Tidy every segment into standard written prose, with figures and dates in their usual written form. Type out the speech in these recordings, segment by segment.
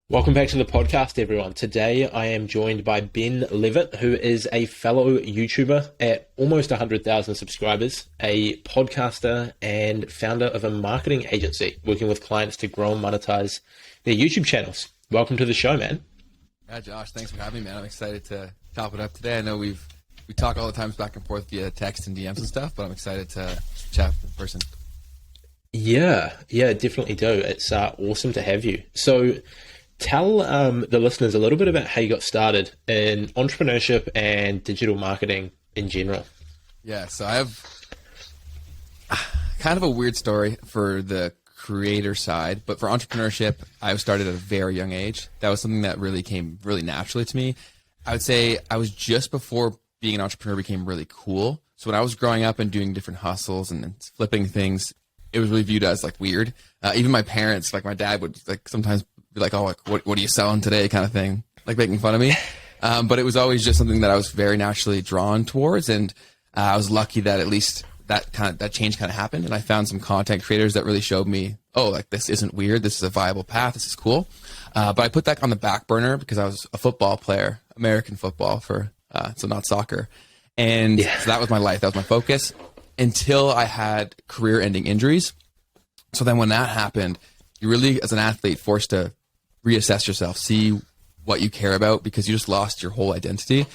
Welcome back to the podcast, everyone. Today I am joined by Ben Leavitt, who is a fellow YouTuber at almost 100,000 subscribers, a podcaster, and founder of a marketing agency working with clients to grow and monetize their YouTube channels. Welcome to the show, man. Yeah, Josh, thanks for having me, man. I'm excited to chop it up today. I know we talk all the times back and forth via text and DMs and stuff, but I'm excited to chat in person. Yeah, definitely do. It's awesome to have you. So tell the listeners a little bit about how you got started in entrepreneurship and digital marketing in general. Yeah, so I have kind of a weird story for the creator side, but for entrepreneurship, I started at a very young age. That was something that really came really naturally to me. I would say I was just before being an entrepreneur became really cool. So when I was growing up and doing different hustles and flipping things, it was really viewed as like weird. Even my parents, like my dad would like sometimes be like, oh, like, what are you selling today kind of thing, like making fun of me. But it was always just something that I was very naturally drawn towards. And I was lucky that at least that change kind of happened. And I found some content creators that really showed me, oh, like this isn't weird. This is a viable path. This is cool. But I put that on the back burner because I was a football player, American football so not soccer. And so that was my life. That was my focus until I had career ending injuries. So then when that happened, you're really, as an athlete, forced to reassess yourself, see what you care about, because you just lost your whole identity.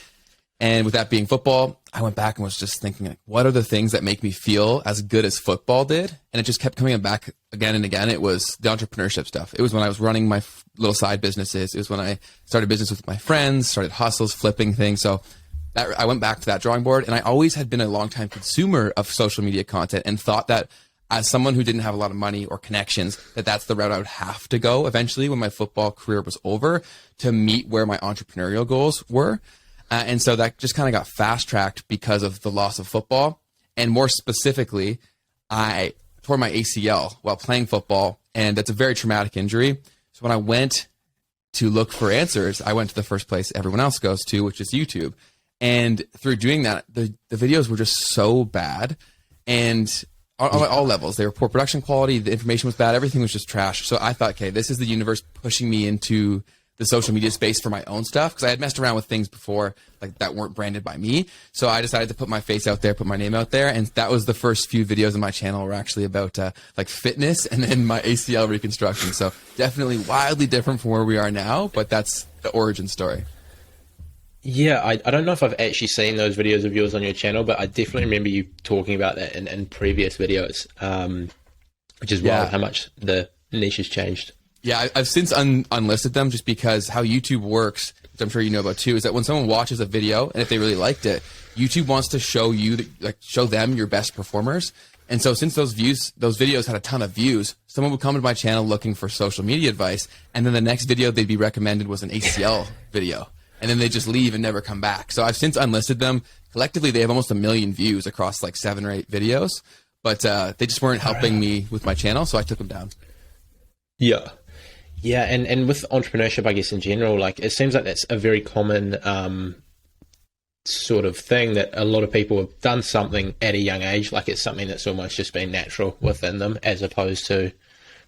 And with that being football, I went back and was just thinking, like, what are the things that make me feel as good as football did? And it just kept coming back again and again. It was the entrepreneurship stuff. It was when I was running my little side businesses. It was when I started business with my friends, started hustles, flipping things. So I went back to that drawing board, and I always had been a longtime consumer of social media content and thought that as someone who didn't have a lot of money or connections, that's the route I would have to go eventually when my football career was over to meet where my entrepreneurial goals were. And so that just kind of got fast tracked because of the loss of football. And more specifically, I tore my ACL while playing football, and that's a very traumatic injury. So when I went to look for answers, I went to the first place everyone else goes to, which is YouTube. And through doing that, the videos were just so bad. And on all levels, they were poor production quality. The information was bad. Everything was just trash. So I thought, okay, this is the universe pushing me into the social media space for my own stuff, because I had messed around with things before like that weren't branded by me. So I decided to put my face out there, put my name out there, and that was the first few videos on my channel were actually about like fitness and then my ACL reconstruction. So definitely wildly different from where we are now, but that's the origin story. Yeah, I don't know if I've actually seen those videos of yours on your channel, but I definitely remember you talking about that in previous videos, which is wild how much the niche has changed. Yeah, I've since unlisted them just because how YouTube works, which I'm sure you know about too, is that when someone watches a video and if they really liked it, YouTube wants to show show them your best performers. And so since those videos had a ton of views, someone would come to my channel looking for social media advice, and then the next video they'd be recommended was an ACL video. And then they just leave and never come back. So I've since unlisted them. Collectively, they have almost 1 million views across like 7 or 8 videos, but they just weren't helping me with my channel, so I took them down. Yeah. Yeah, and with entrepreneurship, I guess in general, like it seems like that's a very common sort of thing that a lot of people have done something at a young age, like it's something that's almost just been natural within them, as opposed to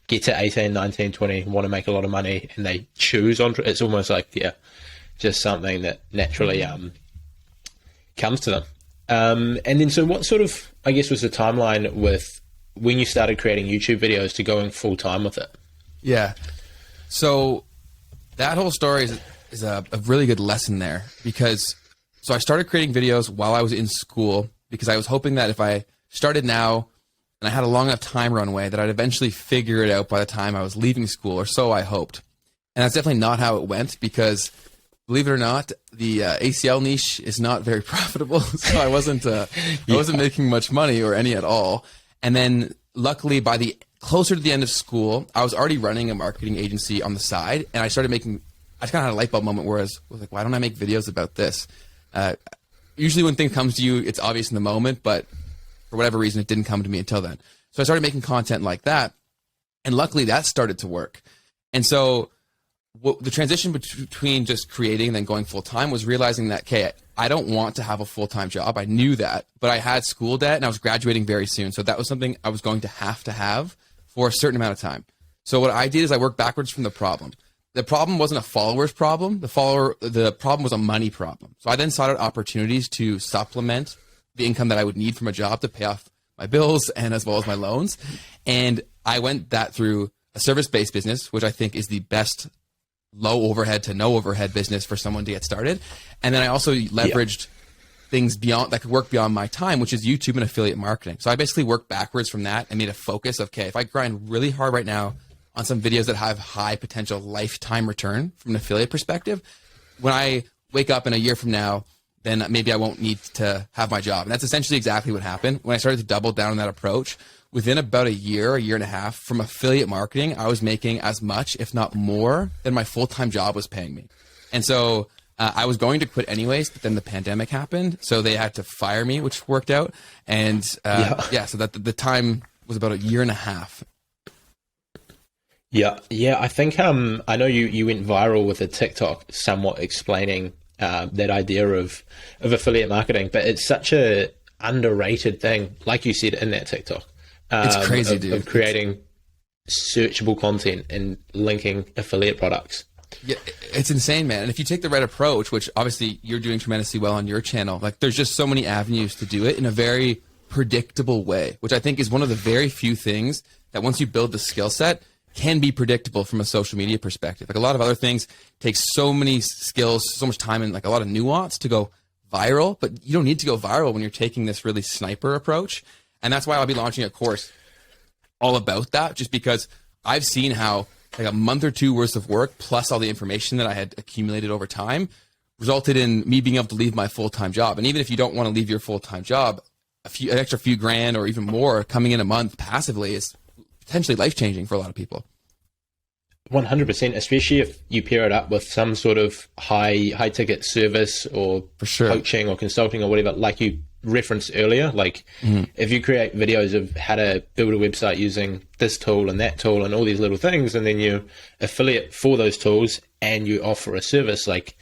get to 18, 19, 20, want to make a lot of money, and they choose it's almost like, just something that naturally comes to them. And then so what sort of, I guess, was the timeline with when you started creating YouTube videos to going full time with it? Yeah. So that whole story is a really good lesson there, because I started creating videos while I was in school because I was hoping that if I started now and I had a long enough time runway that I'd eventually figure it out by the time I was leaving school, or so I hoped. And that's definitely not how it went, because believe it or not, the ACL niche is not very profitable. So I wasn't making much money or any at all. And then luckily closer to the end of school, I was already running a marketing agency on the side, and I just kind of had a light bulb moment where I was like, why don't I make videos about this? Usually when things comes to you, it's obvious in the moment, but for whatever reason, it didn't come to me until then. So I started making content like that, and luckily that started to work. And so the transition between just creating and then going full-time was realizing that, okay, I don't want to have a full-time job. I knew that, but I had school debt and I was graduating very soon. So that was something I was going to have for a certain amount of time. So what I did is I worked backwards from the problem. the problem wasn't a followers problem. The problem was a money problem. So I then sought out opportunities to supplement the income that I would need from a job to pay off my bills and as well as my loans. And I went that through a service-based business, which I think is the best low overhead to no overhead business for someone to get started. And then I also leveraged things beyond that could work beyond my time, which is YouTube and affiliate marketing. So I basically worked backwards from that and made a focus of, okay, if I grind really hard right now on some videos that have high potential lifetime return from an affiliate perspective, when I wake up in a year from now, then maybe I won't need to have my job. And that's essentially exactly what happened. When I started to double down on that approach, within about a year and a half from affiliate marketing, I was making as much, if not more, than my full-time job was paying me. And so I was going to quit anyways, but then the pandemic happened. So they had to fire me, which worked out. And so that the time was about a year and a half. Yeah. I think I know you went viral with a TikTok somewhat explaining that idea of affiliate marketing, but it's such a underrated thing, like you said in that TikTok. It's crazy, dude. Of creating searchable content and linking affiliate products. Yeah, it's insane, man. And if you take the right approach, which obviously you're doing tremendously well on your channel, like there's just so many avenues to do it in a very predictable way, which I think is one of the very few things that once you build the skill set can be predictable from a social media perspective. Like a lot of other things take so many skills, so much time and like a lot of nuance to go viral, but you don't need to go viral when you're taking this really sniper approach. And that's why I'll be launching a course all about that, just because I've seen how like a month or two worth of work plus all the information that I had accumulated over time resulted in me being able to leave my full-time job. And even if you don't want to leave your full-time job, an extra few grand or even more coming in a month passively is potentially life-changing for a lot of people. 100%, especially if you pair it up with some sort of high ticket service or for sure coaching or consulting or whatever, like you referenced earlier. Like if you create videos of how to build a website using this tool and that tool and all these little things, and then you affiliate for those tools and you offer a service, like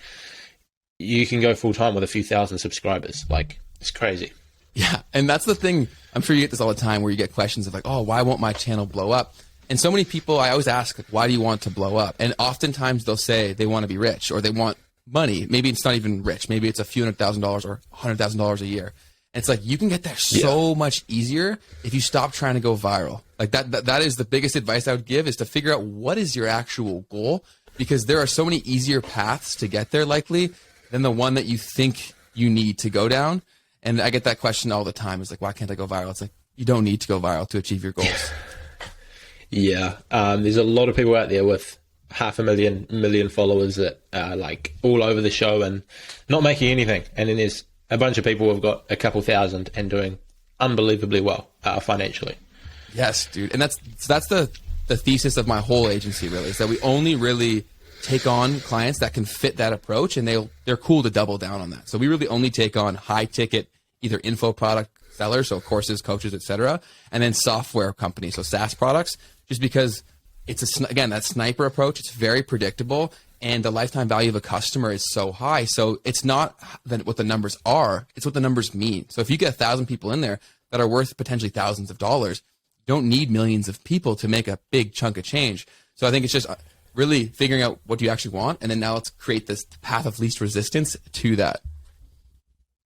you can go full time with a few thousand subscribers. Like it's crazy. Yeah. And that's the thing. I'm sure you get this all the time where you get questions of like, oh, why won't my channel blow up? And so many people, I always ask, like, why do you want to blow up? And oftentimes they'll say they want to be rich or they want money. Maybe it's not even rich. Maybe it's a few $100,000 or $100,000 a year. And it's like, you can get there so much easier if you stop trying to go viral. Like that is the biggest advice I would give, is to figure out what is your actual goal, because there are so many easier paths to get there likely than the one that you think you need to go down. And I get that question all the time. It's like, why can't I go viral? It's like, you don't need to go viral to achieve your goals. Yeah. There's a lot of people out there with 500,000 followers that are like all over the show and not making anything. And then there's a bunch of people who've got a couple thousand and doing unbelievably well financially. Yes, dude. And that's the thesis of my whole agency, really, is that we only really take on clients that can fit that approach, and they're cool to double down on that. So we really only take on high ticket, either info product sellers, so courses, coaches, etc., and then software companies, so SaaS products, just because it's again, that sniper approach. It's very predictable, and the lifetime value of a customer is so high. So it's not what the numbers are, it's what the numbers mean. So if you get 1,000 people in there that are worth potentially thousands of dollars, you don't need millions of people to make a big chunk of change. So I think it's just really figuring out what you actually want, and then now let's create this path of least resistance to that.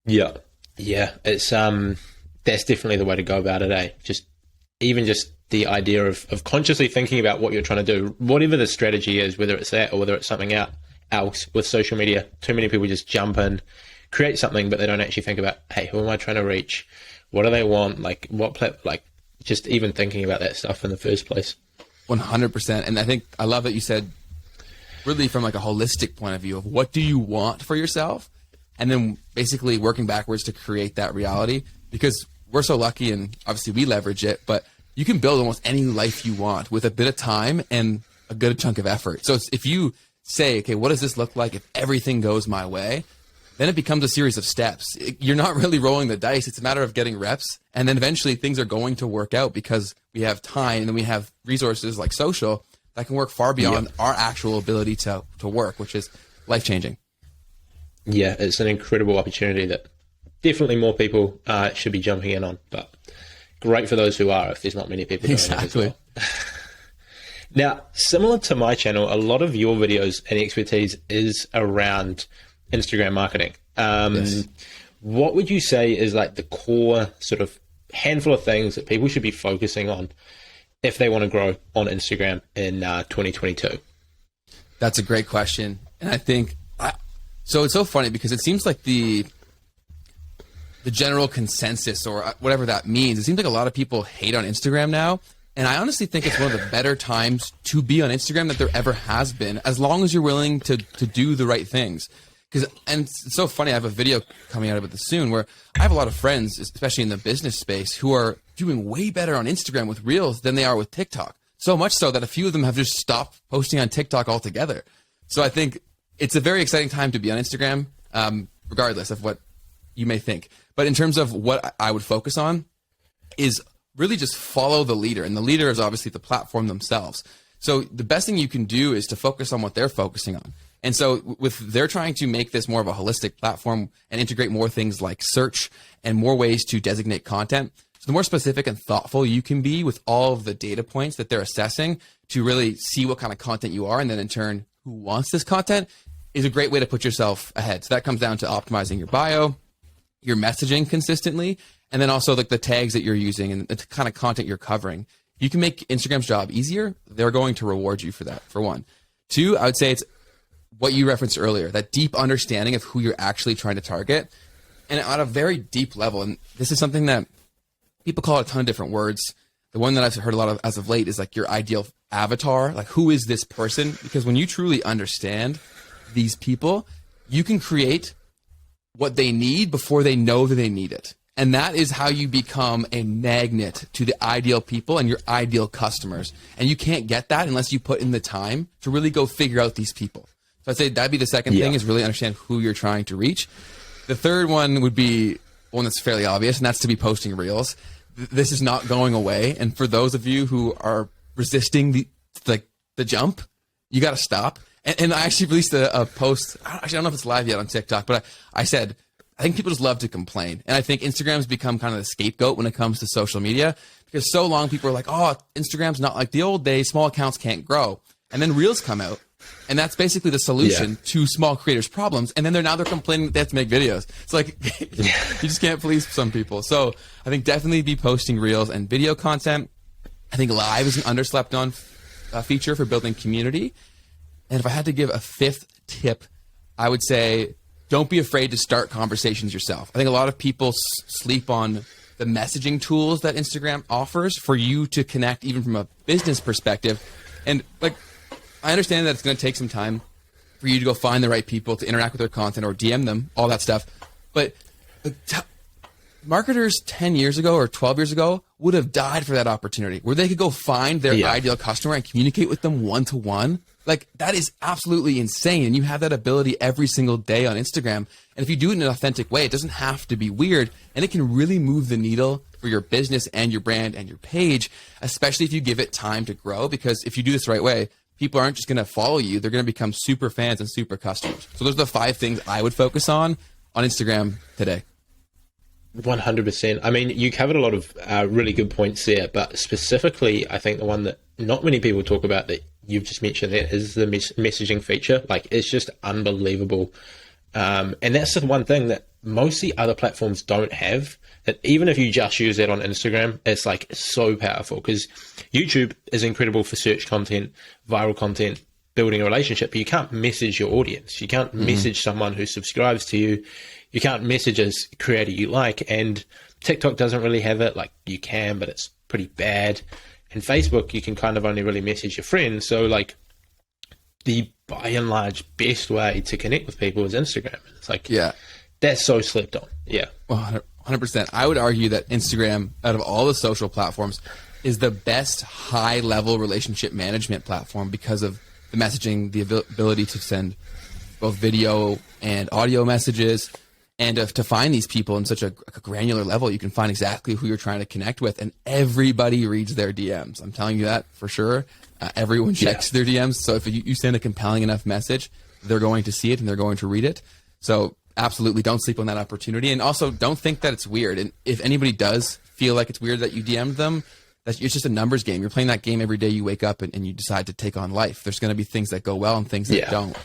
Yeah. It's that's definitely the way to go about it, eh? Just the idea of consciously thinking about what you're trying to do, whatever the strategy is, whether it's that or whether it's something else with social media. Too many people just jump in, create something, but they don't actually think about, hey, who am I trying to reach? What do they want? Like just even thinking about that stuff in the first place. 100%. And I love that you said really from like a holistic point of view of what do you want for yourself, and then basically working backwards to create that reality, because we're so lucky and obviously we leverage it, but you can build almost any life you want with a bit of time and a good chunk of effort. So if you say, okay, what does this look like if everything goes my way? Then it becomes a series of steps. You're not really rolling the dice. It's a matter of getting reps. And then eventually things are going to work out because we have time and then we have resources like social that can work far beyond our actual ability to work, which is life-changing. Yeah, it's an incredible opportunity that definitely more people should be jumping in on. But great for those who are, if there's not many people doing exactly. it as well. Now, similar to my channel, a lot of your videos and expertise is around Instagram marketing. Yes. What would you say is like the core sort of handful of things that people should be focusing on if they want to grow on Instagram in 2022? That's a great question. And I think, so it's so funny because it seems like the general consensus or whatever that means, it seems like a lot of people hate on Instagram now. And I honestly think it's one of the better times to be on Instagram that there ever has been, as long as you're willing to do the right things. And it's so funny, I have a video coming out of it soon where I have a lot of friends, especially in the business space, who are doing way better on Instagram with Reels than they are with TikTok. So much so that a few of them have just stopped posting on TikTok altogether. So I think it's a very exciting time to be on Instagram, regardless of what you may think. But in terms of what I would focus on is really just follow the leader. And the leader is obviously the platform themselves. So the best thing you can do is to focus on what they're focusing on. And so they're trying to make this more of a holistic platform and integrate more things like search and more ways to designate content. So the more specific and thoughtful you can be with all of the data points that they're assessing to really see what kind of content you are, and then in turn, who wants this content, is a great way to put yourself ahead. So that comes down to optimizing your bio, your messaging consistently, and then also like the tags that you're using and the kind of content you're covering. You can make Instagram's job easier. They're going to reward you for that, for one. Two, I would say it's what you referenced earlier, that deep understanding of who you're actually trying to target, and on a very deep level. And this is something that people call a ton of different words. The one that I've heard a lot of as of late is like your ideal avatar. Like, who is this person? Because when you truly understand these people, you can create what they need before they know that they need it. And that is how you become a magnet to the ideal people and your ideal customers. And you can't get that unless you put in the time to really go figure out these people. So I'd say that'd be the second thing, is really understand who you're trying to reach. The third one would be one that's fairly obvious, and that's to be posting Reels. This is not going away. And for those of you who are resisting the jump, you got to stop. And I actually released a post. I don't know if it's live yet on TikTok, but I said, I think people just love to complain. And I think Instagram's become kind of the scapegoat when it comes to social media, because so long people are like, oh, Instagram's not like the old days. Small accounts can't grow. And then Reels come out. And that's basically the solution to small creators' problems. And then they're complaining that they have to make videos. It's like, you just can't please some people. So I think definitely be posting Reels and video content. I think Live is an underslept on feature for building community. And if I had to give a fifth tip, I would say don't be afraid to start conversations yourself. I think a lot of people sleep on the messaging tools that Instagram offers for you to connect even from a business perspective. And like, I understand that it's going to take some time for you to go find the right people to interact with their content or DM them, all that stuff. But marketers 10 years ago or 12 years ago would have died for that opportunity where they could go find their ideal customer and communicate with them one-to-one. Like, that is absolutely insane. And you have that ability every single day on Instagram. And if you do it in an authentic way, it doesn't have to be weird. And it can really move the needle for your business and your brand and your page, especially if you give it time to grow. Because if you do this the right way, people aren't just going to follow you. They're going to become super fans and super customers. So those are the 5 things I would focus on Instagram today. 100%. I mean, you covered a lot of really good points there, but specifically, I think the one that not many people talk about that you've just mentioned there is the messaging feature. Like, it's just unbelievable. And that's the one thing that most of the other platforms don't have, that even if you just use that on Instagram, it's like so powerful, because YouTube is incredible for search content, viral content, building a relationship, but you can't message your audience. You can't message someone who subscribes to you. You can't message a creator you like, and TikTok doesn't really have it. Like, you can, but it's pretty bad. And Facebook, you can kind of only really message your friends. So, like, the by and large best way to connect with people is Instagram. It's like, that's so slept on. Yeah. Well, 100%. I would argue that Instagram, out of all the social platforms, is the best high-level relationship management platform because of the messaging, the ability to send both video and audio messages, and to find these people in such a granular level. You can find exactly who you're trying to connect with, and everybody reads their DMs. I'm telling you that for sure. Everyone checks their DMs. So if you send a compelling enough message, they're going to see it and they're going to read it. So absolutely don't sleep on that opportunity. And also don't think that it's weird. And if anybody does feel like it's weird that you DM'd them, it's just a numbers game. You're playing that game every day you wake up and you decide to take on life. There's going to be things that go well and things that don't.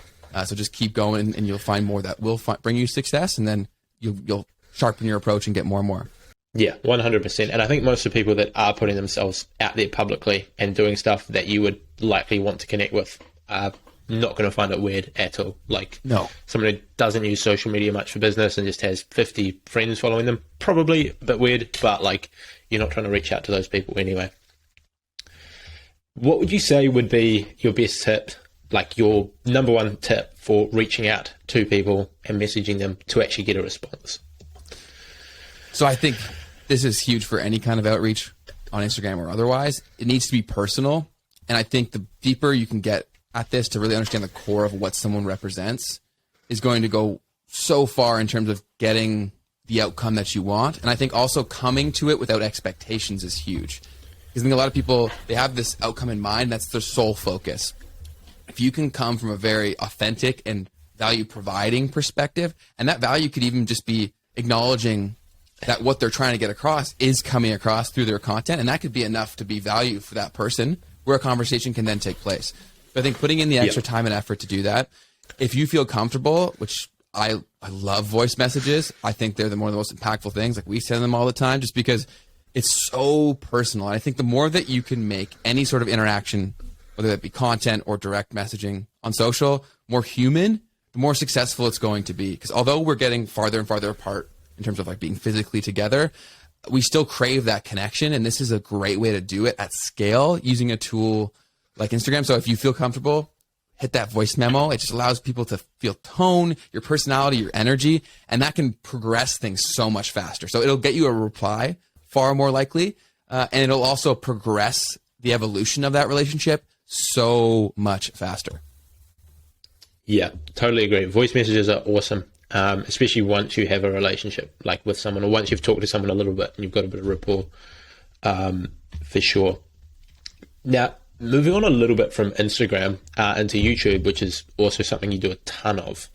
So just keep going, and you'll find more that will bring you success, and then you'll sharpen your approach and get more and more. Yeah, 100%. And I think most of the people that are putting themselves out there publicly and doing stuff that you would likely want to connect with are not going to find it weird at all. Like, no, someone who doesn't use social media much for business and just has 50 friends following them, probably a bit weird, but like, you're not trying to reach out to those people anyway. What would you say would be your best tip, like your number one tip for reaching out to people and messaging them to actually get a response? So I think this is huge for any kind of outreach on Instagram or otherwise. It needs to be personal. And I think the deeper you can get at this to really understand the core of what someone represents is going to go so far in terms of getting the outcome that you want. And I think also coming to it without expectations is huge. Because I think a lot of people, they have this outcome in mind. That's their sole focus. If you can come from a very authentic and value providing perspective, and that value could even just be acknowledging that what they're trying to get across is coming across through their content, and that could be enough to be value for that person where a conversation can then take place. But I think putting in the extra time and effort to do that, if you feel comfortable, which I love voice messages. I think they're one of the most impactful things. Like, we send them all the time just because it's so personal. And I think the more that you can make any sort of interaction, whether that be content or direct messaging on social, more human, the more successful it's going to be. Because although we're getting farther and farther apart in terms of like being physically together, we still crave that connection. And this is a great way to do it at scale using a tool like Instagram. So if you feel comfortable, hit that voice memo. It just allows people to feel tone, your personality, your energy, and that can progress things so much faster. So it'll get you a reply far more likely, and it'll also progress the evolution of that relationship so much faster. Yeah, totally agree. Voice messages are awesome, especially once you have a relationship like with someone, or once you've talked to someone a little bit and you've got a bit of rapport, for sure. Now, moving on a little bit from Instagram into YouTube, which is also something you do a ton of.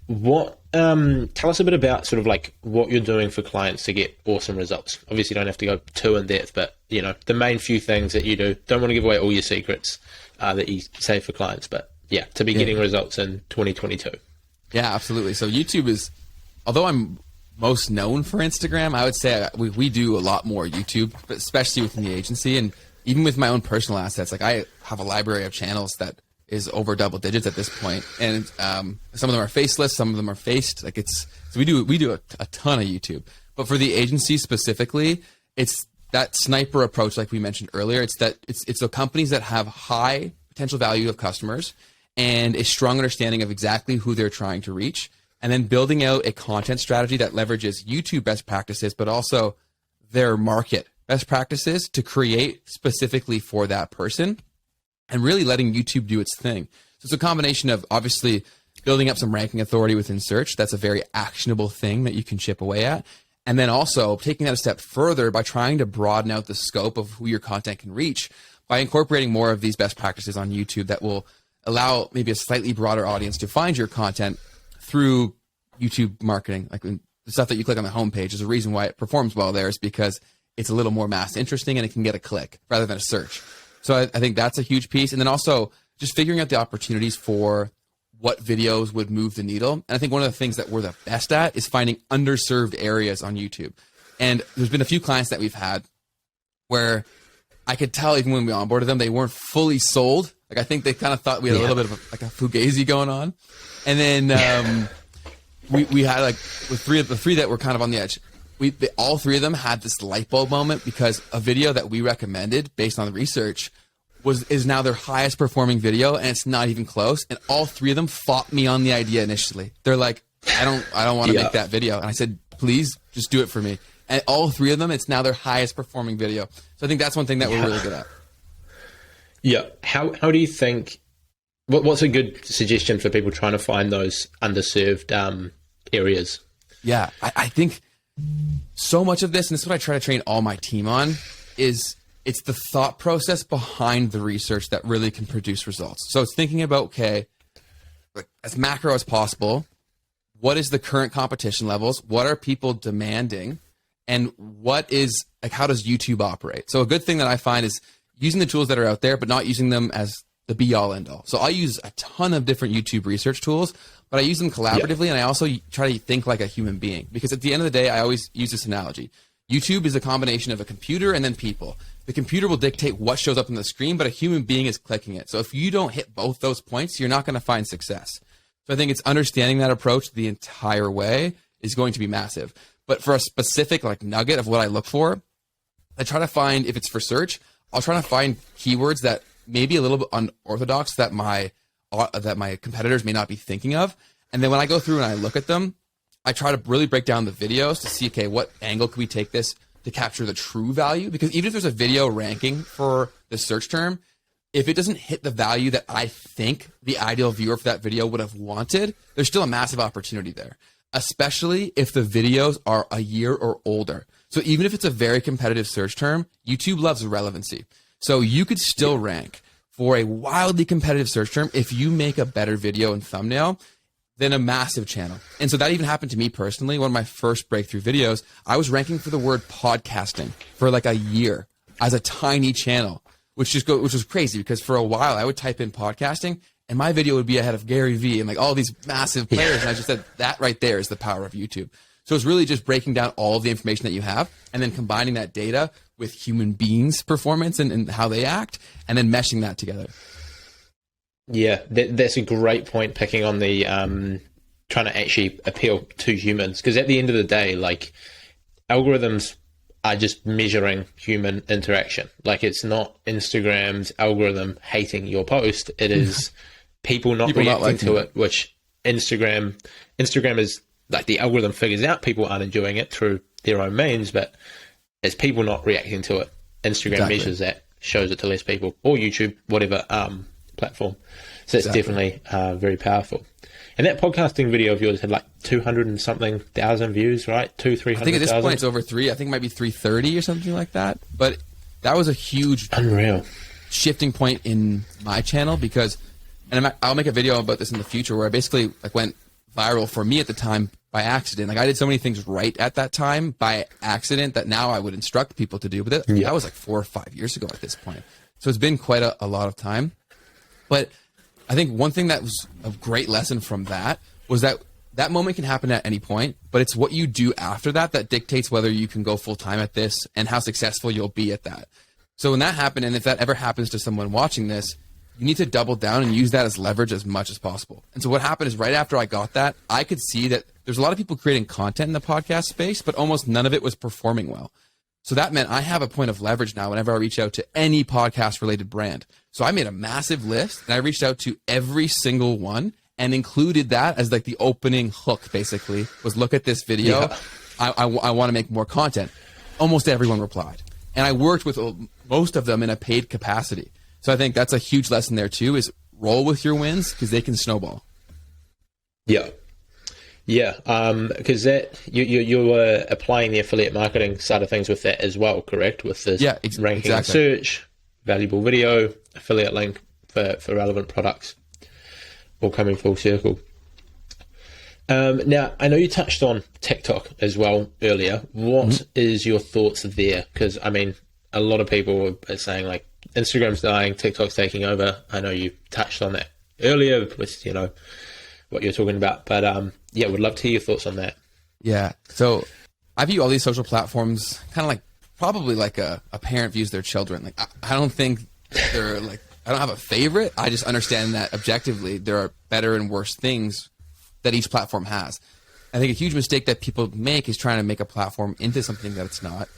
What tell us a bit about sort of like what you're doing for clients to get awesome results. Obviously, you don't have to go too in depth, but you know the main few things that you do. Don't want to give away all your secrets that you say for clients, but yeah, to be getting results in 2022. Yeah, absolutely. So YouTube is, although I'm most known for Instagram, I would say we do a lot more YouTube, but especially within the agency and even with my own personal assets. Like, I have a library of channels that is over double digits at this point, and some of them are faceless, some of them are faced. Like, so we do a ton of YouTube, but for the agency specifically, it's that sniper approach, like we mentioned earlier. It's the companies that have high potential value of customers and a strong understanding of exactly who they're trying to reach, and then building out a content strategy that leverages YouTube best practices, but also their market best practices to create specifically for that person, and really letting YouTube do its thing. So it's a combination of obviously building up some ranking authority within search. That's a very actionable thing that you can chip away at. And then also taking that a step further by trying to broaden out the scope of who your content can reach by incorporating more of these best practices on YouTube that will allow maybe a slightly broader audience to find your content through YouTube marketing. Like, the stuff that you click on the homepage is a reason why it performs well there, is because it's a little more mass interesting and it can get a click rather than a search. So I think that's a huge piece. And then also just figuring out the opportunities for what videos would move the needle. And I think one of the things that we're the best at is finding underserved areas on YouTube. And there's been a few clients that we've had where I could tell even when we onboarded them, they weren't fully sold. Like, I think they kind of thought we had a little bit of a fugazi going on. And then we had like the three that were kind of on the edge. All three of them had this light bulb moment because a video that we recommended based on the research is now their highest performing video, and it's not even close. And all three of them fought me on the idea initially. They're like, I don't want to make that video. And I said, please just do it for me. And all three of them, it's now their highest performing video. So I think that's one thing that we're really good at. Yeah. How do you think, what's a good suggestion for people trying to find those underserved areas? Yeah, I think so much of this, and this is what I try to train all my team on, is it's the thought process behind the research that really can produce results. So it's thinking about, okay, as macro as possible, what is the current competition levels? What are people demanding? and how does YouTube operate? So a good thing that I find is using the tools that are out there, but not using them as the be all end all. So I use a ton of different YouTube research tools, but I use them collaboratively, and I also try to think like a human being, because at the end of the day, I always use this analogy. YouTube is a combination of a computer and then people. The computer will dictate what shows up on the screen, but a human being is clicking it. So if you don't hit both those points, you're not going to find success. So I think it's understanding that approach the entire way is going to be massive. But for a specific like nugget of what I look for, I try to find, if it's for search, I'll try to find keywords that may be a little bit unorthodox that my competitors may not be thinking of. And then when I go through and I look at them, I try to really break down the videos to see, okay, what angle can we take this to capture the true value? Because even if there's a video ranking for the search term, if it doesn't hit the value that I think the ideal viewer for that video would have wanted, there's still a massive opportunity there, especially if the videos are a year or older. So even if it's a very competitive search term, YouTube loves relevancy. So you could still rank for a wildly competitive search term if you make a better video and thumbnail than a massive channel. And so that even happened to me personally. One of my first breakthrough videos, I was ranking for the word podcasting for like a year as a tiny channel, which was crazy, because for a while I would type in podcasting and my video would be ahead of Gary Vee and like all these massive players. And I just said that right there is the power of YouTube. So it's really just breaking down all of the information that you have and then combining that data with human beings' performance and how they act, and then meshing that together. Yeah, that's a great point, picking on the trying to actually appeal to humans. Because at the end of the day, like, algorithms are just measuring human interaction. Like, it's not Instagram's algorithm hating your post. It is people not reacting to it, which Instagram is, like, the algorithm figures out people aren't enjoying it through their own means, but it's people not reacting to it. Instagram measures that, shows it to less people, or YouTube, whatever platform. So it's definitely very powerful. And that podcasting video of yours had like 200 and something thousand views, right? 300,000. I think at this point it's over 3. I think it might be 330 or something like that. But that was a huge unreal shifting point in my channel, because, and I'll make a video about this in the future, where I basically like went viral for me at the time by accident. Like, I did so many things right at that time by accident that now I would instruct people to do. But that was like 4 or 5 years ago at this point. So it's been quite a lot of time. But I think one thing that was a great lesson from that was that that moment can happen at any point, but it's what you do after that that dictates whether you can go full time at this and how successful you'll be at that. So when that happened, and if that ever happens to someone watching this, you need to double down and use that as leverage as much as possible. And so what happened is, right after I got that, I could see that there's a lot of people creating content in the podcast space, but almost none of it was performing well. So that meant I have a point of leverage now whenever I reach out to any podcast related brand. So I made a massive list and I reached out to every single one and included that as like the opening hook, basically, was look at this video. Yeah. I want to make more content. Almost everyone replied. And I worked with most of them in a paid capacity. So I think that's a huge lesson there too, is roll with your wins, because they can snowball. Yeah. Yeah, because that you were applying the affiliate marketing side of things with that as well, correct? With this ranking and search, valuable video, affiliate link for relevant products, all coming full circle. Now, I know you touched on TikTok as well earlier. What is your thoughts there? Because, I mean, a lot of people are saying, like, Instagram's dying, TikTok's taking over. I know you touched on that earlier with, what you're talking about, but yeah, would love to hear your thoughts on that. Yeah, so I view all these social platforms kind of like probably like a parent views their children. Like, I don't think they're like, I don't have a favorite. I just understand that objectively there are better and worse things that each platform has. I think a huge mistake that people make is trying to make a platform into something that it's not.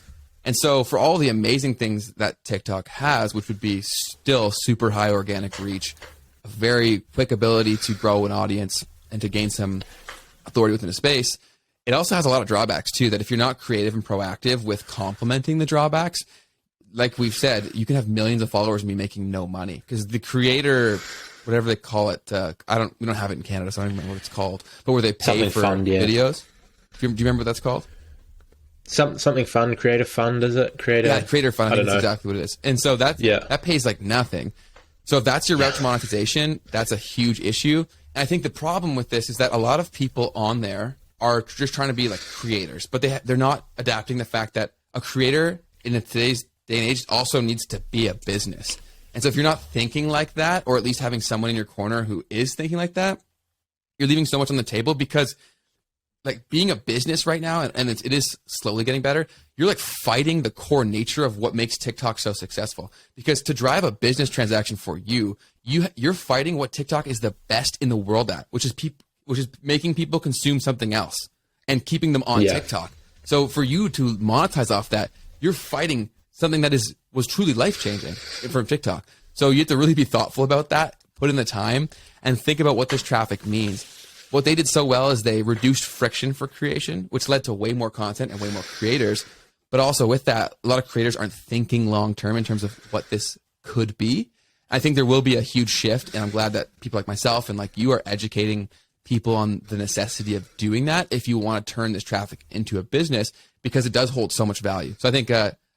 And so for all the amazing things that TikTok has, which would be still super high organic reach, a very quick ability to grow an audience and to gain some authority within a space, it also has a lot of drawbacks too, that if you're not creative and proactive with complementing the drawbacks, like we've said, you can have millions of followers and be making no money, because the creator, whatever they call it, we don't have it in Canada, so I don't remember what it's called, but where they pay something for fund, videos. Do you remember what that's called? Something fun, creator fund, is it? Creator fund, I think that's exactly what it is. And so that pays like nothing. So if that's your route to monetization, that's a huge issue. And I think the problem with this is that a lot of people on there are just trying to be like creators, but they're not adapting the fact that a creator in today's day and age also needs to be a business. And so if you're not thinking like that, or at least having someone in your corner who is thinking like that, you're leaving so much on the table, because like being a business right now, and it is slowly getting better, you're like fighting the core nature of what makes TikTok so successful. Because to drive a business transaction for you're fighting what TikTok is the best in the world at, which is making people consume something else and keeping them on TikTok. So for you to monetize off that, you're fighting something that was truly life-changing from TikTok. So you have to really be thoughtful about that, put in the time, and think about what this traffic means. What they did so well is they reduced friction for creation, which led to way more content and way more creators. But also with that, a lot of creators aren't thinking long-term in terms of what this could be. I think there will be a huge shift, and I'm glad that people like myself and like you are educating people on the necessity of doing that if you want to turn this traffic into a business, because it does hold so much value. So I think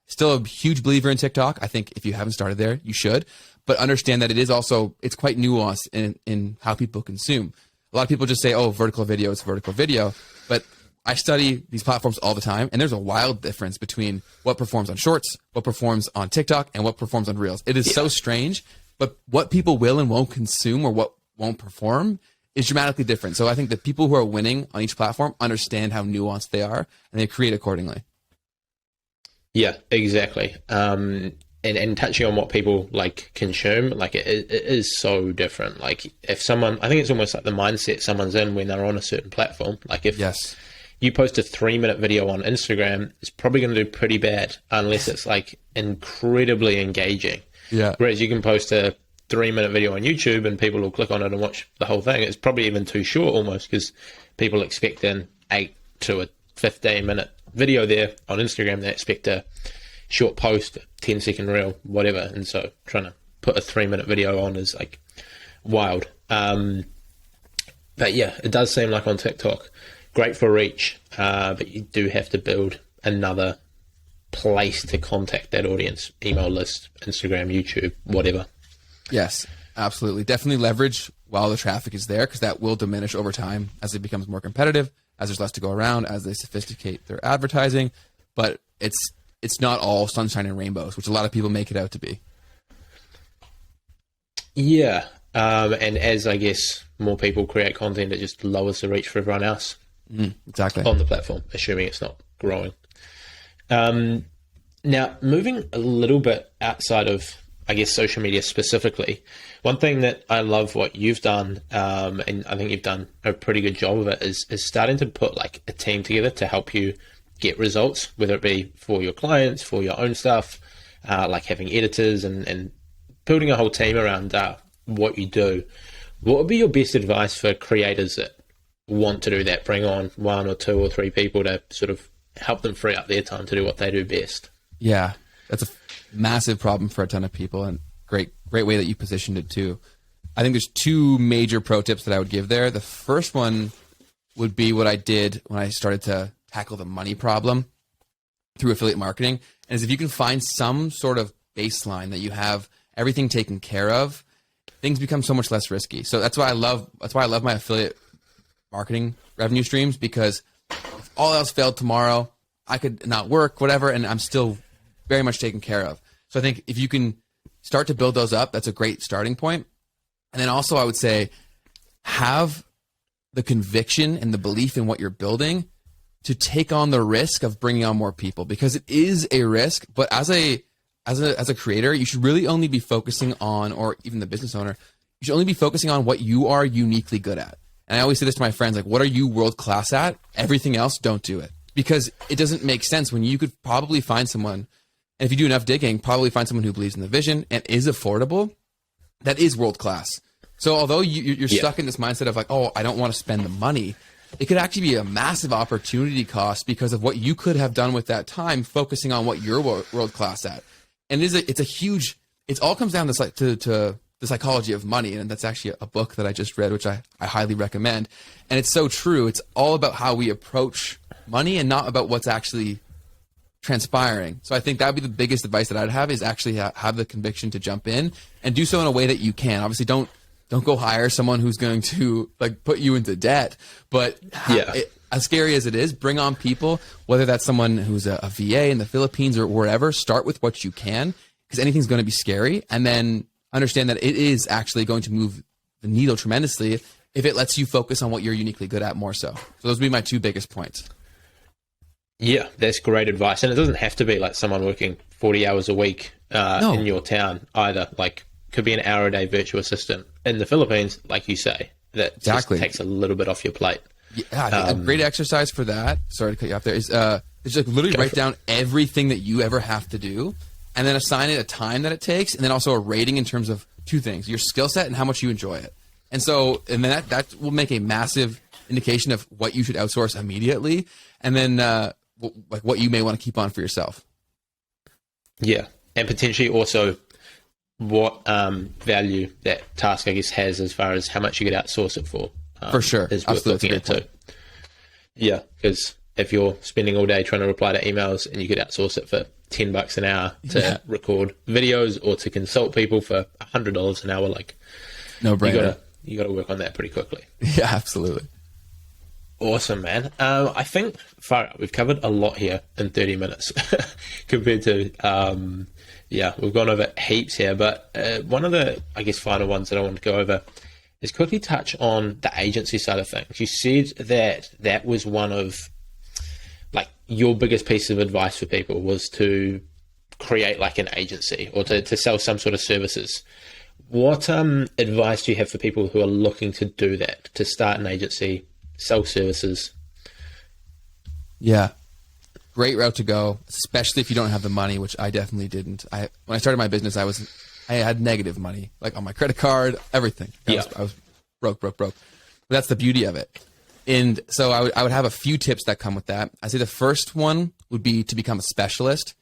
still a huge believer in TikTok. I think if you haven't started there, you should. But understand that it's quite nuanced in how people consume. A lot of people just say, oh, vertical video is vertical video. But I study these platforms all the time, and there's a wild difference between what performs on Shorts, what performs on TikTok, and what performs on Reels. It is so strange, but what people will and won't consume, or what won't perform, is dramatically different. So I think the people who are winning on each platform understand how nuanced they are, and they create accordingly. Yeah, exactly. And touching on what people like consume, like it is so different. Like if someone, I think it's almost like the mindset someone's in when they're on a certain platform. Like if you post a 3-minute video on Instagram, it's probably going to do pretty bad unless it's like incredibly engaging. Yeah. Whereas you can post a 3-minute video on YouTube and people will click on it and watch the whole thing. It's probably even too short almost, because people expect an 8 to a 15-minute video there. On Instagram, they expect a short post, 10-second reel, whatever. And so trying to put a 3-minute video on is like wild. But yeah, it does seem like on TikTok, great for reach, but you do have to build another place to contact that audience: email list, Instagram, YouTube, whatever. Yes, absolutely. Definitely leverage while the traffic is there, because that will diminish over time as it becomes more competitive, as there's less to go around, as they sophisticate their advertising. But it's not all sunshine and rainbows, which a lot of people make it out to be. Yeah. And as I guess more people create content, it just lowers the reach for everyone else. Exactly. On the platform, assuming it's not growing. Now, moving a little bit outside of, I guess, social media specifically, one thing that I love what you've done, and I think you've done a pretty good job of it, is starting to put like a team together to help you get results, whether it be for your clients, for your own stuff, like having editors and building a whole team around what you do. What would be your best advice for creators that want to do that, bring on 1 or 2 or 3 people to sort of help them free up their time to do what they do best? Yeah, that's a massive problem for a ton of people, and great way that you positioned it too. I think there's 2 major pro tips that I would give there. The first one would be what I did when I started to tackle the money problem through affiliate marketing. And is if you can find some sort of baseline that you have everything taken care of, things become so much less risky. So that's why I love my affiliate marketing revenue streams, because if all else failed tomorrow, I could not work, whatever, and I'm still very much taken care of. So I think if you can start to build those up, that's a great starting point. And then also I would say have the conviction and the belief in what you're building to take on the risk of bringing on more people, because it is a risk. But as a creator, you should really only be focusing on, or even the business owner, you should only be focusing on what you are uniquely good at. And I always say this to my friends, like, what are you world class at? Everything else, don't do it, because it doesn't make sense when you could probably find someone, and if you do enough digging, probably find someone who believes in the vision and is affordable, that is world class. So although you're stuck in this mindset of like, oh, I don't want to spend the money, it could actually be a massive opportunity cost because of what you could have done with that time, focusing on what you're world class at. And it all comes down to the psychology of money. And that's actually a book that I just read, which I highly recommend. And it's so true. It's all about how we approach money and not about what's actually transpiring. So I think that would be the biggest advice that I'd have, is actually have the conviction to jump in and do so in a way that you can. Obviously, don't go hire someone who's going to like put you into debt, but as scary as it is, bring on people, whether that's someone who's a VA in the Philippines or wherever. Start with what you can, because anything's going to be scary, and then understand that it is actually going to move the needle tremendously if it lets you focus on what you're uniquely good at more so. So those would be my 2 biggest points. Yeah, that's great advice. And it doesn't have to be like someone working 40 hours a week in your town either. Like, could be an hour a day virtual assistant in the Philippines, like you say, that just takes a little bit off your plate. Yeah, I think a great exercise for that, sorry to cut you off there, is like literally write down everything that you ever have to do, and then assign it a time that it takes, and then also a rating in terms of 2 things: your skill set and how much you enjoy it. And so, and then that will make a massive indication of what you should outsource immediately, and then like what you may want to keep on for yourself. Yeah, and potentially also what value that task, I guess, has as far as how much you could outsource it for. For sure, is worth looking at too. Yeah, because if you're spending all day trying to reply to emails and you could outsource it for $10 an hour to record videos or to consult people for $100 an hour, like, no brainer. You got to work on that pretty quickly. Yeah, absolutely. Awesome, man. I think we've covered a lot here in 30 minutes compared to, we've gone over heaps here. But one of the, I guess, final ones that I want to go over is quickly touch on the agency side of things. You said that was one of, like, your biggest piece of advice for people was to create like an agency or to sell some sort of services. What advice do you have for people who are looking to do that, to start an agency, sell services? Yeah, great route to go, especially if you don't have the money, which I definitely didn't. When I started my business, I had negative money, like on my credit card, everything. I was broke. But that's the beauty of it. And so I would have a few tips that come with that. I say the first one would be to become a specialist,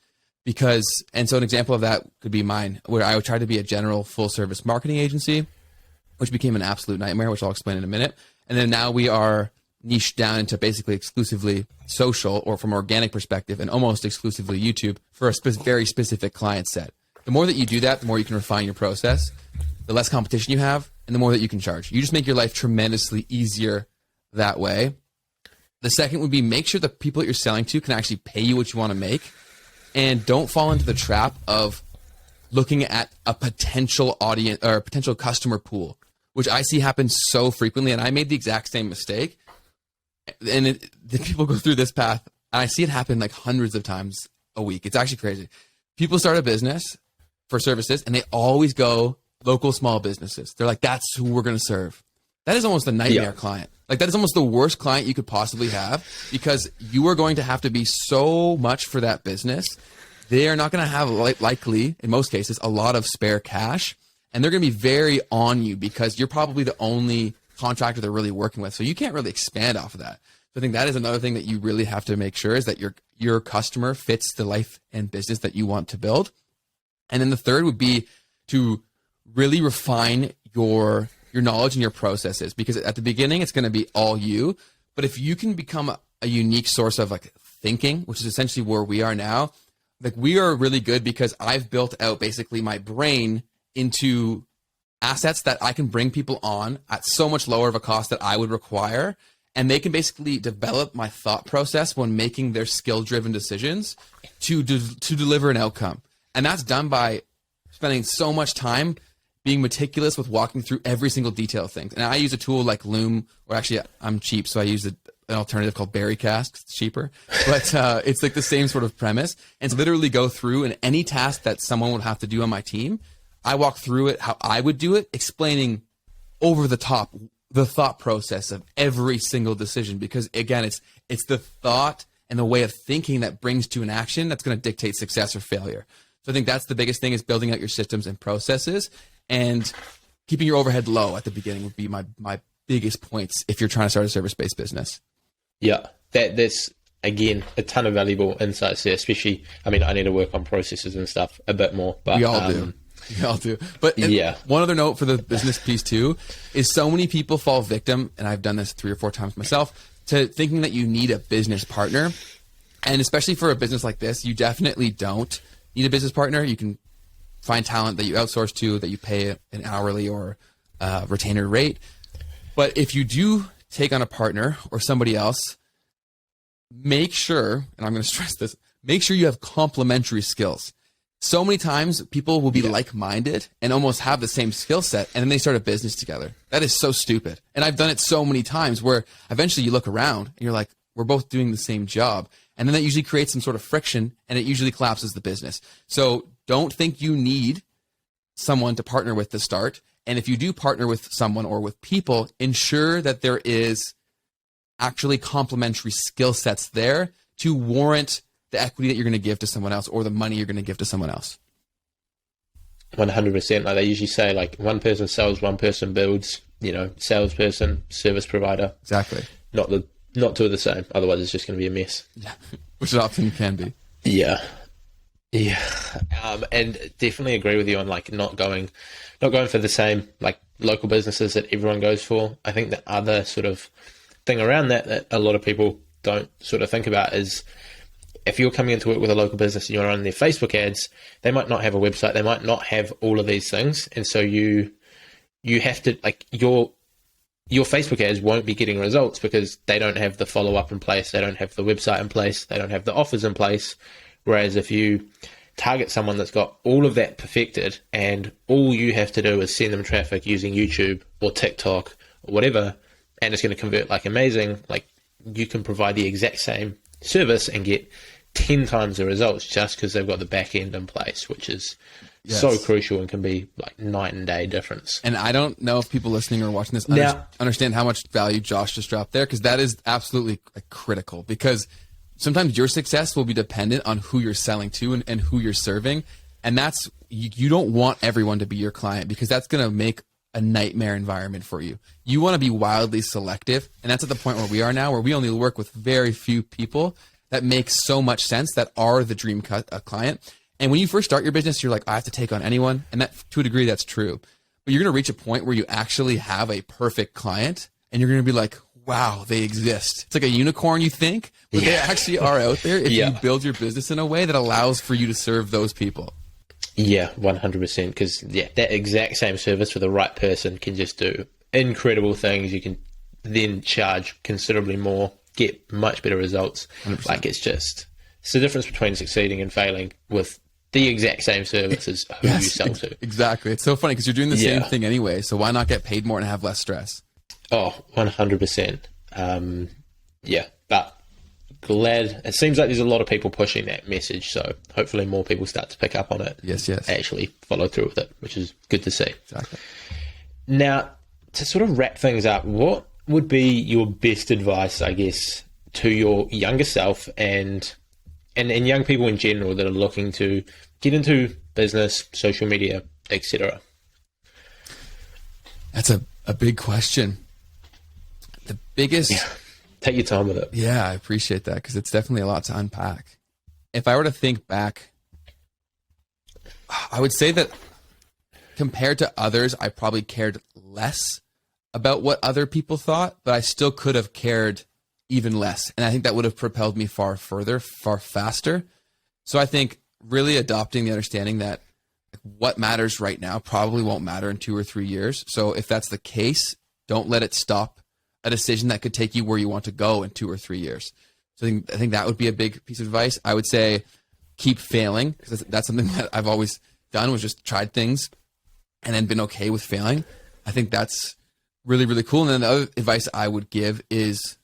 and so an example of that could be mine, where I would try to be a general full service marketing agency, which became an absolute nightmare, which I'll explain in a minute. And then now we are niched down into basically exclusively social, or from an organic perspective, and almost exclusively YouTube for a very specific client set. The more that you do that, the more you can refine your process, the less competition you have, and the more that you can charge. You just make your life tremendously easier that way. The second would be make sure the people that you're selling to can actually pay you what you want to make, and don't fall into the trap of looking at a potential audience or a potential customer pool, which I see happen so frequently, and I made the exact same mistake. And the people go through this path, and I see it happen like hundreds of times a week. It's actually crazy. People start a business for services, and they always go local small businesses. They're like, that's who we're going to serve. That is almost a nightmare client. Like, that is almost the worst client you could possibly have, because you are going to have to be so much for that business. They are not going to have, likely, in most cases, a lot of spare cash, and they're going to be very on you because you're probably the only contractor they're really working with. So you can't really expand off of that. So I think that is another thing that you really have to make sure is that your customer fits the life and business that you want to build. And then the third would be to really refine your knowledge and your processes, because at the beginning it's going to be all you. But if you can become a unique source of like thinking, which is essentially where we are now, like we are really good because I've built out basically my brain into assets that I can bring people on at so much lower of a cost that I would require. And they can basically develop my thought process when making their skill-driven decisions to deliver an outcome. And that's done by spending so much time being meticulous with walking through every single detail of things. And I use a tool like Loom, or actually I'm cheap, so I use an alternative called Berrycast. It's cheaper, but it's like the same sort of premise. And to literally go through, and any task that someone would have to do on my team, I walk through it how I would do it, explaining over the top the thought process of every single decision. Because again, it's the thought and the way of thinking that brings to an action that's going to dictate success or failure. So I think that's the biggest thing, is building out your systems and processes, and keeping your overhead low at the beginning would be my biggest points if you're trying to start a service-based business. Yeah, that's, again, a ton of valuable insights there, especially, I mean, I need to work on processes and stuff a bit more. But we all do. We all do. But one other note for the business piece too, is so many people fall victim, and I've done this 3 or 4 times myself, to thinking that you need a business partner. And especially for a business like this, you definitely don't need a business partner. You can find talent that you outsource to, that you pay an hourly or retainer rate. But if you do take on a partner or somebody else, make sure, and I'm going to stress this, make sure you have complementary skills. So many times people will be like-minded and almost have the same skill set, and then they start a business together. That is so stupid. And I've done it so many times where eventually you look around and you're like, we're both doing the same job. And then that usually creates some sort of friction, and it usually collapses the business. So don't think you need someone to partner with to start. And if you do partner with someone or with people, ensure that there is actually complementary skill sets there to warrant the equity that you're going to give to someone else or the money you're going to give to someone else. 100%. Like they usually say, like one person sells, one person builds, salesperson, service provider. Exactly. Not two of the same. Otherwise it's just going to be a mess. Yeah. Which it often can be. Yeah. Yeah. And definitely agree with you on like not going for the same like local businesses that everyone goes for. I think the other sort of thing around that a lot of people don't sort of think about is, if you're coming into work with a local business and you're on their Facebook ads, they might not have a website, they might not have all of these things, and so you have to, like, your Facebook ads won't be getting results because they don't have the follow-up in place, they don't have the website in place, they don't have the offers in place. Whereas if you target someone that's got all of that perfected and all you have to do is send them traffic using YouTube or TikTok or whatever, and it's going to convert like amazing, like you can provide the exact same service and get 10 times the results just because they've got the back end in place, which is so crucial and can be like night and day difference. And I don't know if people listening or watching this understand how much value Josh just dropped there, because that is absolutely critical, because sometimes your success will be dependent on who you're selling to and who you're serving. And that's, you don't want everyone to be your client, because that's going to make a nightmare environment for you. You want to be wildly selective. And that's at the point where we are now, where we only work with very few people that make so much sense, that are the dream client. And when you first start your business, you're like, I have to take on anyone. And that, to a degree, that's true. But you're going to reach a point where you actually have a perfect client, and you're going to be like, wow, they exist. It's like a unicorn, you think, but they actually are out there if you build your business in a way that allows for you to serve those people. Yeah, 100%. Because that exact same service for the right person can just do incredible things. You can then charge considerably more, get much better results. 100%. Like it's the difference between succeeding and failing with the exact same service as who you sell to. Exactly. It's so funny because you're doing the same thing anyway. So why not get paid more and have less stress? Oh, 100%. But glad. It seems like there's a lot of people pushing that message. So hopefully more people start to pick up on it. Yes. Actually follow through with it, which is good to see. Exactly. Now, to sort of wrap things up, what would be your best advice, I guess, to your younger self and young people in general that are looking to get into business, social media, etc.? That's a big question. The biggest... Yeah. Take your time with it. Yeah, I appreciate that, because it's definitely a lot to unpack. If I were to think back, I would say that compared to others, I probably cared less about what other people thought, but I still could have cared even less. And I think that would have propelled me far further, far faster. So I think really adopting the understanding that what matters right now probably won't matter in 2 or 3 years. So if that's the case, don't let it stop a decision that could take you where you want to go in 2 or 3 years. So I think that would be a big piece of advice. I would say keep failing, because that's something that I've always done, was just tried things and then been okay with failing. I think that's really, really cool. And then the other advice I would give is,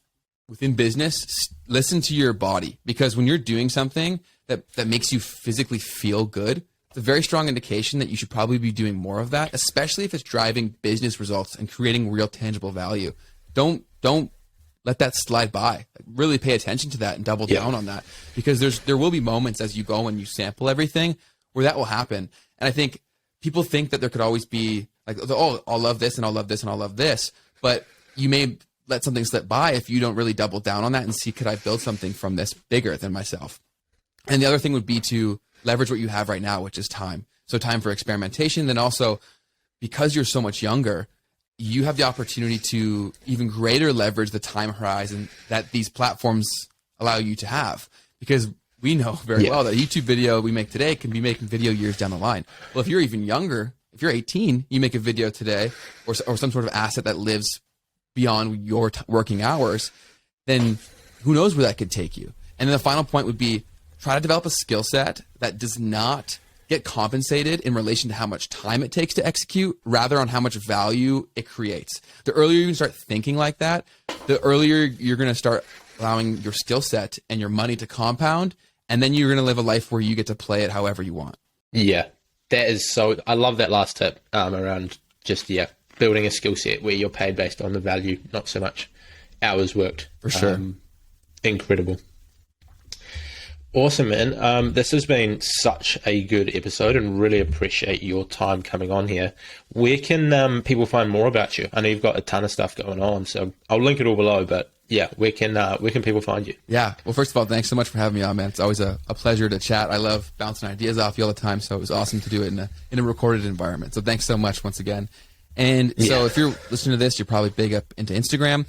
within business, listen to your body, because when you're doing something that makes you physically feel good, it's a very strong indication that you should probably be doing more of that, especially if it's driving business results and creating real tangible value. Don't let that slide by. Really pay attention to that and double down on that, because there will be moments as you go and you sample everything where that will happen. And I think people think that there could always be like, oh, I'll love this and I'll love this and I'll love this, but you may let something slip by if you don't really double down on that and see, could I build something from this bigger than myself? And the other thing would be to leverage what you have right now, which is time. So time for experimentation. Then also, because you're so much younger, you have the opportunity to even greater leverage the time horizon that these platforms allow you to have. Because we know very well that a YouTube video we make today can be making video years down the line. Well, if you're even younger, if you're 18, you make a video today or some sort of asset that lives beyond your working hours, then who knows where that could take you. And then the final point would be try to develop a skill set that does not get compensated in relation to how much time it takes to execute, rather on how much value it creates. The earlier you start thinking like that, the earlier you're going to start allowing your skill set and your money to compound, and then you're going to live a life where you get to play it however you want. Yeah, that is so. I love that last tip around just building a skill set where you're paid based on the value, not so much hours worked. For sure. Incredible. Awesome, man. This has been such a good episode, and really appreciate your time coming on here. Where can people find more about you? I know you've got a ton of stuff going on, so I'll link it all below. But yeah, where can people find you? Yeah. Well, first of all, thanks so much for having me on, man. It's always a pleasure to chat. I love bouncing ideas off you all the time, so it was awesome to do it in a recorded environment. So thanks so much once again. And so if you're listening to this, you're probably big up into Instagram,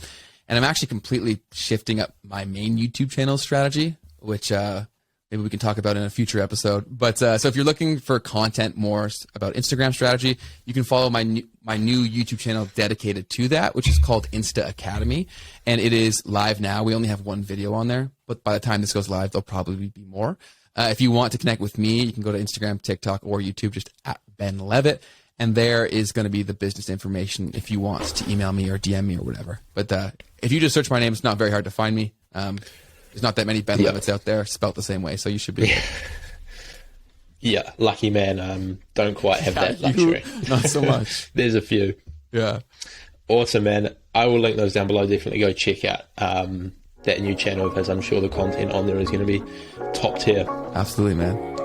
and I'm actually completely shifting up my main YouTube channel strategy, which maybe we can talk about in a future episode. But so if you're looking for content more about Instagram strategy, you can follow my new YouTube channel dedicated to that, which is called Insta Academy. And it is live now. We only have one video on there, but by the time this goes live, there'll probably be more. If you want to connect with me, you can go to Instagram, TikTok, or YouTube, just at Ben Leavitt. And there is going to be the business information if you want to email me or DM me or whatever. But if you just search my name, it's not very hard to find me. There's not that many Ben Leavitts out there spelt the same way, so you should be. Yeah, lucky man. Don't quite have that luxury. Not so much. There's a few. Yeah. Awesome, man. I will link those down below. Definitely go check out that new channel, because I'm sure the content on there is going to be top tier. Absolutely, man.